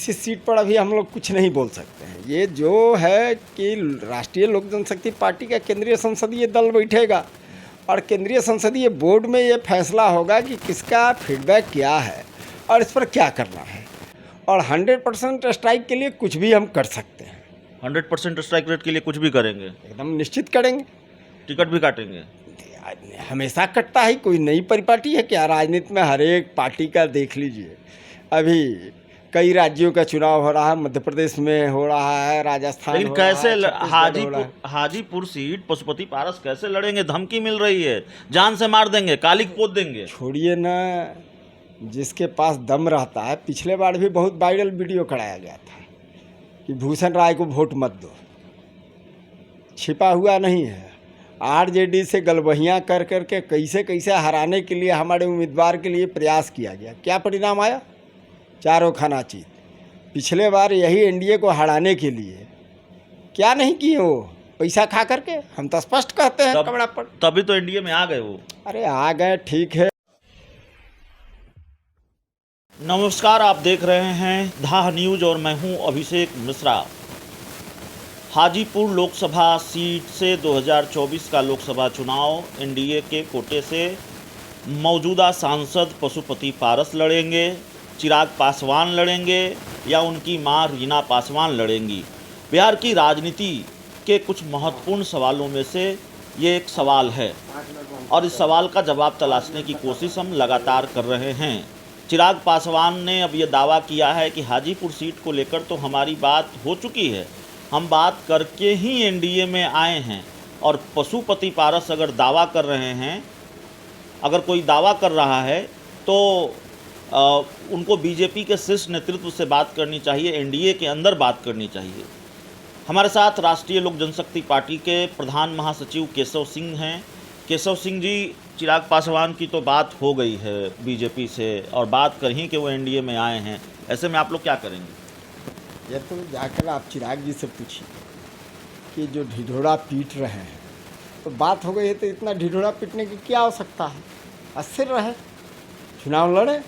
किसी सीट पर अभी हम लोग कुछ नहीं बोल सकते हैं। ये जो है कि राष्ट्रीय लोक जनशक्ति पार्टी का केंद्रीय संसदीय दल बैठेगा और केंद्रीय संसदीय बोर्ड में ये फैसला होगा कि किसका फीडबैक क्या है और इस पर क्या करना है। और 100% स्ट्राइक के लिए कुछ भी हम कर सकते हैं। 100% स्ट्राइक रेट के लिए कुछ भी करेंगे, एकदम निश्चित करेंगे। टिकट भी काटेंगे। हमेशा कटता है, कोई नई परिपाटी है क्या? राजनीति में हर एक पार्टी का देख लीजिए। अभी कई राज्यों का चुनाव हो रहा है, मध्य प्रदेश में हो रहा है, राजस्थान लेकिन हो रहा कैसे है, छत्तीसगढ़ हो रहा है। हाजीपुर सीट पशुपति पारस कैसे लड़ेंगे? धमकी मिल रही है, जान से मार देंगे, कालिक पोत देंगे। छोड़िए ना, जिसके पास दम रहता है। पिछले बार भी बहुत वायरल वीडियो कराया गया था कि भूषण राय को वोट मत दो, छिपा हुआ नहीं है। आरजेडी से गलबहियाँ कर करके कैसे कैसे हराने के लिए हमारे उम्मीदवार के लिए प्रयास किया गया। क्या परिणाम आया? चारों खाना चीत। पिछले बार यही एनडीए को हराने के लिए क्या नहीं किए वो, पैसा खा करके। हम तो स्पष्ट कहते हैं कमरा पर। तभी तो एनडीए में आ गए वो। अरे आ गए, ठीक है। नमस्कार, आप देख रहे हैं धाह न्यूज और मैं हूं अभिषेक मिश्रा। हाजीपुर लोकसभा सीट से 2024 का लोकसभा चुनाव एनडीए के कोटे से मौजूदा सांसद पशुपति पारस लड़ेंगे, चिराग पासवान लड़ेंगे या उनकी मां रीना पासवान लड़ेंगी। बिहार की राजनीति के कुछ महत्वपूर्ण सवालों में से ये एक सवाल है और इस सवाल का जवाब तलाशने की कोशिश हम लगातार कर रहे हैं। चिराग पासवान ने अब ये दावा किया है कि हाजीपुर सीट को लेकर तो हमारी बात हो चुकी है, हम बात करके ही एनडीए में आए हैं। और पशुपति पारस अगर दावा कर रहे हैं, अगर कोई दावा कर रहा है तो उनको बीजेपी के शीर्ष नेतृत्व से बात करनी चाहिए, एनडीए के अंदर बात करनी चाहिए। हमारे साथ राष्ट्रीय लोक जनशक्ति पार्टी के प्रधान महासचिव केशव सिंह हैं। केशव सिंह जी, चिराग पासवान की तो बात हो गई है बीजेपी से और बात कहीं कि वो एनडीए में आए हैं, ऐसे में आप लोग क्या करेंगे? ये तो जाकर आप चिराग जी से पूछिए कि जो ढिढोरा पीट रहे हैं, तो बात हो गई है तो इतना ढिढोरा पीटने की क्या आवश्यकता है? अस्थिर रहे, चुनाव लड़े।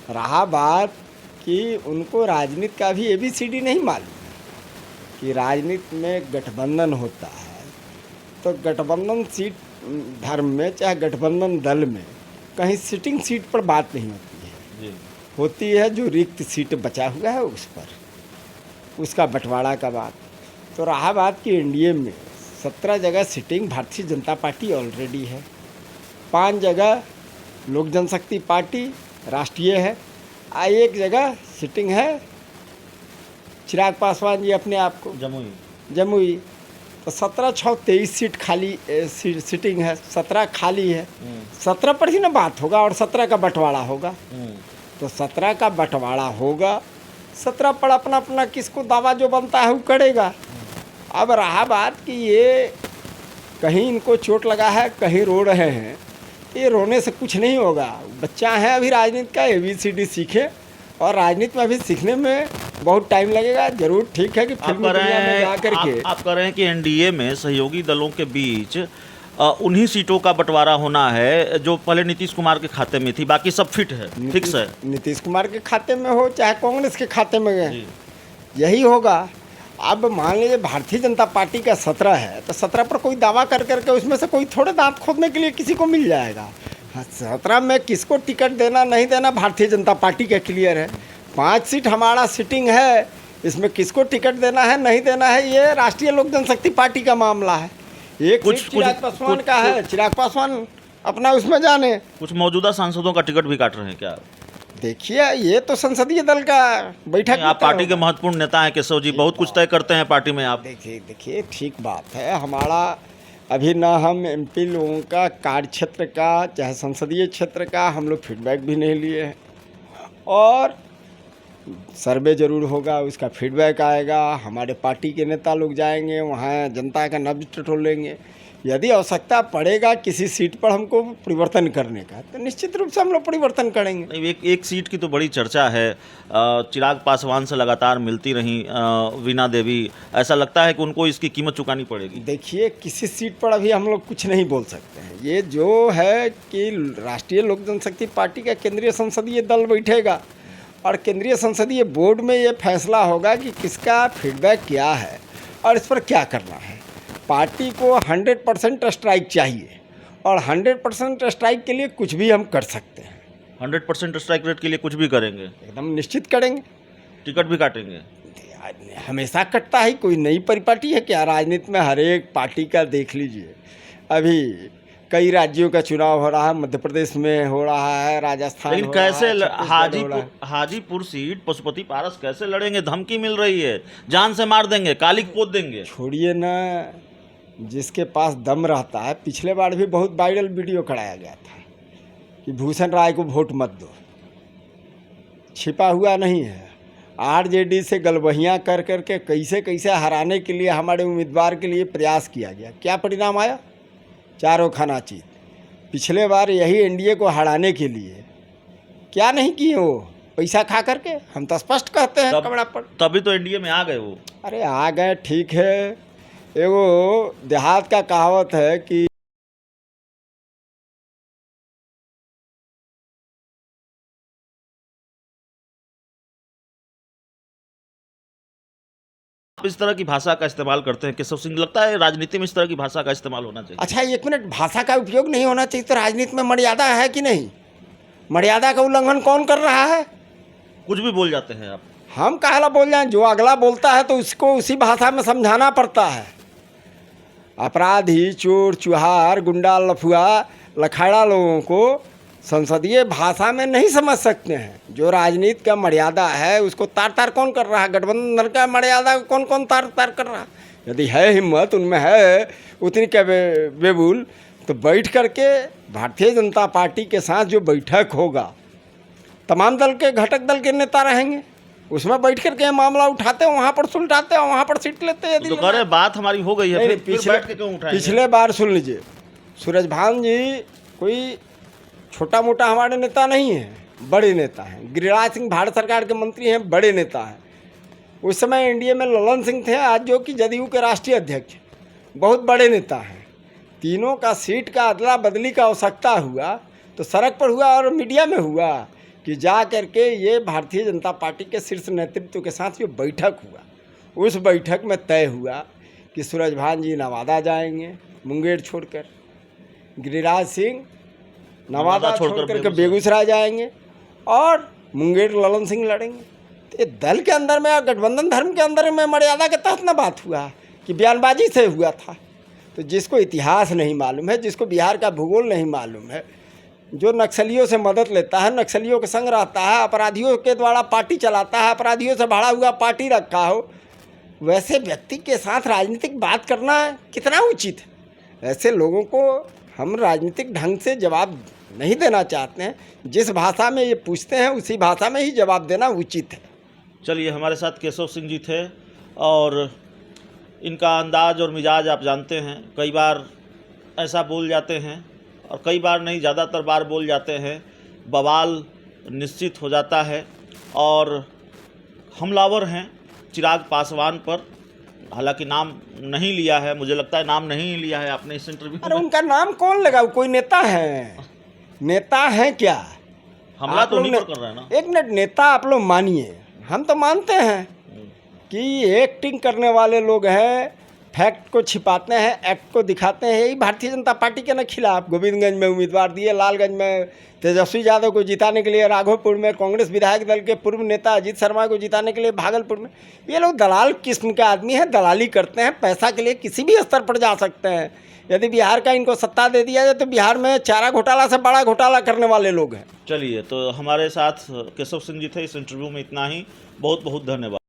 रहा बात कि उनको राजनीति का भी ABCD नहीं मालूम कि राजनीति में गठबंधन होता है तो गठबंधन सीट धर्म में चाहे गठबंधन दल में कहीं सिटिंग सीट पर बात नहीं होती है जी। होती है जो रिक्त सीट बचा हुआ है उस पर, उसका बंटवारा का बात। तो रहा बात कि एनडीए में 17 जगह sitting Bharatiya Janata party already है, 5 जगह लोक जनशक्ति पार्टी राष्ट्रीय है, एक जगह सिटिंग है चिराग पासवान जी अपने आप को जमुई। तो 17-6-23 सीट खाली सिटिंग है, 17 खाली है। 17 पर ही ना बात होगा और 17 का बंटवारा होगा। तो 17 का बंटवारा होगा, 17 पर अपना अपना किसको दावा जो बनता है वो करेगा। अब रहा बात कि ये कहीं इनको चोट लगा है, कहीं रो रहे हैं, ये रोने से कुछ नहीं होगा। बच्चा है अभी, राजनीति का ABCD सीखे और राजनीति में अभी सीखने में बहुत टाइम लगेगा। जरूर ठीक है कि फिल्मी दुनिया में जा करके आप कह रहे हैं कि एनडीए में सहयोगी दलों के बीच उन्हीं सीटों का बंटवारा होना है जो पहले नीतीश कुमार के खाते में थी, बाकी सब फिट है, फिक्स है। नीतीश कुमार के खाते में हो चाहे कांग्रेस के खाते में गए, यही होगा। अब मान लीजिए भारतीय जनता पार्टी का 17 है तो 17 पर कोई दावा कर करके उसमें से कोई थोड़े दांत खोदने के लिए किसी को मिल जाएगा। 17 में किसको टिकट देना नहीं देना भारतीय जनता पार्टी का क्लियर है। 5 सीट हमारा सिटिंग है, इसमें किसको टिकट देना है नहीं देना है ये राष्ट्रीय लोक जनशक्ति पार्टी का मामला है। एक सीट चिराग पासवान का है, चिराग पासवान अपना उसमें जाने। कुछ मौजूदा सांसदों का टिकट भी काट रहे हैं क्या? देखिए, ये तो संसदीय दल का बैठक। आप पार्टी के महत्वपूर्ण नेता हैं केशव जी, बहुत कुछ तय करते हैं पार्टी में आप। देखिए ठीक बात है। हमारा अभी ना हम MP लोगों का कार्य क्षेत्र का चाहे संसदीय क्षेत्र का हम लोग फीडबैक भी नहीं लिए हैं और सर्वे ज़रूर होगा, उसका फीडबैक आएगा, हमारे पार्टी के नेता लोग जाएंगे वहाँ, जनता का नब्ज टटोलेंगे। यदि आवश्यकता पड़ेगा किसी सीट पर हमको परिवर्तन करने का तो निश्चित रूप से हम लोग परिवर्तन करेंगे। एक सीट की तो बड़ी चर्चा है, चिराग पासवान से लगातार मिलती रही वीणा देवी, ऐसा लगता है कि उनको इसकी कीमत चुकानी पड़ेगी। देखिए, किसी सीट पर अभी हम लोग कुछ नहीं बोल सकते हैं। ये जो है कि राष्ट्रीय लोक जनशक्ति पार्टी का केंद्रीय संसदीय दल बैठेगा और केंद्रीय संसदीय बोर्ड में ये फैसला होगा कि किसका फीडबैक क्या है और इस पर क्या करना है। पार्टी को 100% स्ट्राइक चाहिए और 100% स्ट्राइक के लिए कुछ भी हम कर सकते हैं। 100% स्ट्राइक रेट के लिए कुछ भी करेंगे, एकदम निश्चित करेंगे। टिकट भी काटेंगे। हमेशा कटता है, कोई नई परिपाटी है क्या राजनीति में? हर एक पार्टी का देख लीजिए, अभी कई राज्यों का चुनाव हो रहा है, मध्य प्रदेश में हो रहा है, राजस्थान लेकिन हो रहा कैसे है, छत्तीसगढ़ हो रहा है। हाजीपुर सीट पशुपति पारस कैसे लड़ेंगे? धमकी मिल रही है, जान से मार देंगे, काली पोत देंगे। छोड़िए ना, जिसके पास दम रहता है। पिछले बार भी बहुत वायरल वीडियो कराया गया था कि भूषण राय को वोट मत दो, छिपा हुआ नहीं है। आरजेडी से गलबहियाँ कर करके कैसे कैसे हराने के लिए हमारे उम्मीदवार के लिए प्रयास किया गया। क्या परिणाम आया? चारों खाना चीत। पिछले बार यही एनडीए को हराने के लिए क्या नहीं किए वो, पैसा खा करके। हम तो स्पष्ट कहते हैं कमरा पर। तभी तो एनडीए में आ गए वो। अरे आ गए, ठीक है। एगो देहात का कहावत है कि इस तरह की भाषा का इस्तेमाल करते हैं केशव सिंह, लगता है राजनीति में इस तरह की भाषा का इस्तेमाल होना चाहिए। अच्छा एक मिनट, भाषा का उपयोग नहीं होना चाहिए तो राजनीति में मर्यादा है कि नहीं? मर्यादा का उल्लंघन कौन कर रहा है? कुछ भी बोल जाते हैं आप। हम काहला बोल जाएं? जो अगला बोलता है तो उसको उसी भाषा में समझाना पड़ता है। अपराधी, चोर, चुहार, गुंडा, लफुआ, लखाड़ा लोगों को संसदीय भाषा में नहीं समझ सकते हैं। जो राजनीति का मर्यादा है उसको तार तार कौन कर रहा है? गठबंधन का मर्यादा को कौन कौन तार तार कर रहा है? यदि है हिम्मत, उनमें है उतनी बेबुल, तो बैठ करके भारतीय जनता पार्टी के साथ जो बैठक होगा, तमाम दल के घटक दल के नेता रहेंगे, उसमें बैठ करके मामला उठाते हैं, वहाँ पर सुलझाते हैं, वहाँ पर सीट लेते हैं। तो कह रहे बात हमारी हो गई है, फिर बैठ के क्यों उठाएंगे? पिछले बार सुन लीजिए, सूरजभान जी कोई छोटा मोटा हमारे नेता नहीं है, बड़े नेता हैं। गिरिराज सिंह भारत सरकार के मंत्री हैं, बड़े नेता हैं। उस समय एनडीए में ललन सिंह थे, आज जो कि जदयू के राष्ट्रीय अध्यक्ष, बहुत बड़े नेता हैं। तीनों का सीट का अदला बदली का आवश्यकता हुआ तो सड़क पर हुआ और मीडिया में हुआ कि जा करके ये भारतीय जनता पार्टी के शीर्ष नेतृत्व के साथ जो बैठक हुआ, उस बैठक में तय हुआ कि सूरजभान जी नवादा जाएंगे मुंगेर छोड़कर, गिरिराज सिंह नवादा छोड़ करके बेगूसराय जाएंगे और मुंगेर ललन सिंह लड़ेंगे। तो ये दल के अंदर में और गठबंधन धर्म के अंदर में मर्यादा के तहत ना बात हुआ कि बयानबाजी से हुआ था। तो जिसको इतिहास नहीं मालूम है, जिसको बिहार का भूगोल नहीं मालूम है, जो नक्सलियों से मदद लेता है, नक्सलियों के संग रहता है, अपराधियों के द्वारा पार्टी चलाता है, अपराधियों से भाड़ा हुआ पार्टी रखा हो, वैसे व्यक्ति के साथ राजनीतिक बात करना कितना उचित है? ऐसे लोगों को हम राजनीतिक ढंग से जवाब नहीं देना चाहते हैं। जिस भाषा में ये पूछते हैं उसी भाषा में ही जवाब देना उचित है। चलिए, हमारे साथ केशव सिंह जी थे और इनका अंदाज और मिजाज आप जानते हैं। कई बार ऐसा बोल जाते हैं और कई बार नहीं, ज़्यादातर बार बोल जाते हैं, बवाल निश्चित हो जाता है। और हमलावर हैं चिराग पासवान पर, हालांकि नाम नहीं लिया है, मुझे लगता है नाम नहीं लिया है आपने इस इंटरव्यू में। अरे उनका नाम कौन लगाओ? कोई नेता है? नेता है क्या? हमला तो नहीं कर रहा है ना। एक मिनट, नेता आप लोग मानिए, हम तो मानते हैं कि एक्टिंग करने वाले लोग हैं, फैक्ट को छिपाते हैं, एक्ट को दिखाते हैं। यही भारतीय जनता पार्टी के न खिलाफ गोविंदगंज में उम्मीदवार दिए, लालगंज में तेजस्वी यादव को जिताने के लिए, राघोपुर में कांग्रेस विधायक दल के पूर्व नेता अजीत शर्मा को जिताने के लिए, भागलपुर में। ये लोग दलाल किस्म के आदमी हैं, दलाली करते हैं, पैसा के लिए किसी भी स्तर पर जा सकते हैं। यदि बिहार का इनको सत्ता दे दिया जाए तो बिहार में चारा घोटाला से बड़ा घोटाला करने वाले लोग हैं। चलिए, तो हमारे साथ केशव सिंह जी थे इस इंटरव्यू में। इतना ही, बहुत बहुत धन्यवाद।